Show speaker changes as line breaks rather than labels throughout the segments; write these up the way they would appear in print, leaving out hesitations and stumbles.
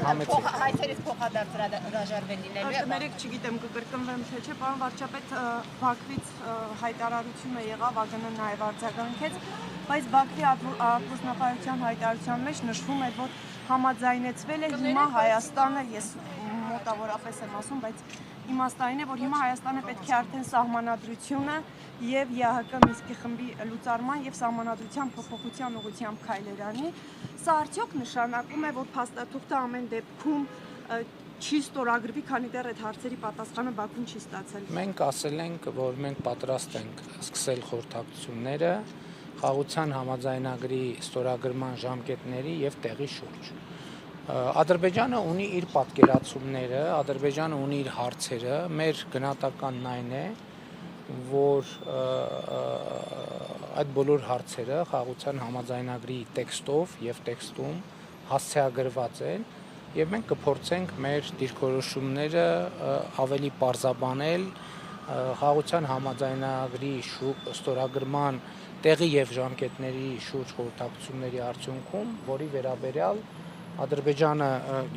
համեցեք։
Հայցերից փոխադարձ հրաժարվել լինելու է։
Ներեք չգիտեմ կկրկնվեմ թե չէ, պարոն վարչապետ, Բաքվից հայտարարությունը եղավ, ԱԳՆ-ն նաև արձագանքեց, բայց Բաքվի արտգործնախարարության հայտարարության մեջ նշվում էր, որ համաձայնեցվել է հիմա Հայաստանը, ես մոտավորապես եմ ասում, բայց իմաստային է, որ հիմա Հայաստանը պետք է արդեն սահմանադրությունը եւ ԵԱՀԿ Մինսկի խմբի լուծարման եւ սահմանադրության փոփոխության ուղղությամբ քայլեր անի։ Սա արդյոք նշանակում է, որ փաստաթուղթը ամեն դեպքում չի ստորագրվի, քանի դեռ այդ հարցերի պատասխանը Բաքուն չի ստացել։
Մենք ասել ենք, որ մենք պատրաստ ենք սկսել խորհրդակցությունները խաղաղության համաձայնագրի ստորագրման ժամկետների եւ տեղի շուրջ։ Ադրբեջանը ունի իր պատկերացումները, Ադրբեջանը ունի իր հարցերը, մեր գնահատականն այն է, որ այդ բոլոր հարցերը խաղաղության համաձայնագրի տեքստով եւ տեքստում հասցեագրված են եւ մենք կփորձենք մեր դիրքորոշումները ավելի պարզաբանել խաղաղության համաձայնագրի ստորագրման տեղի եւ ժամկետների շուրջ խորհրդակցությունների արդյունքում, որի վերաբերյալ Ադրբեջանը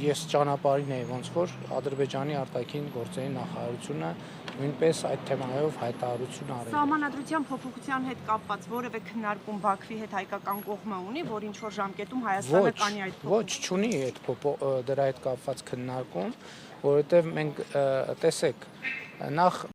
ես ճանապարհին էի ոնց որ Ադրբեջանի արտաքին գործերի նախարարությունը նույնպես այդ թեմայով հայտարարություն արել է։
Սահմանադրության փոփոխության հետ կապված որևէ քննարկում Բաքվի հետ հայկական կողմը ունի, որ ինչ որ ժամկետում Հայաստանը կանի այդ փոփոխությունը։
Ոչ, չունի այդ դրա հետ կապված քննարկում, որովհետև մենք տեսեք նախ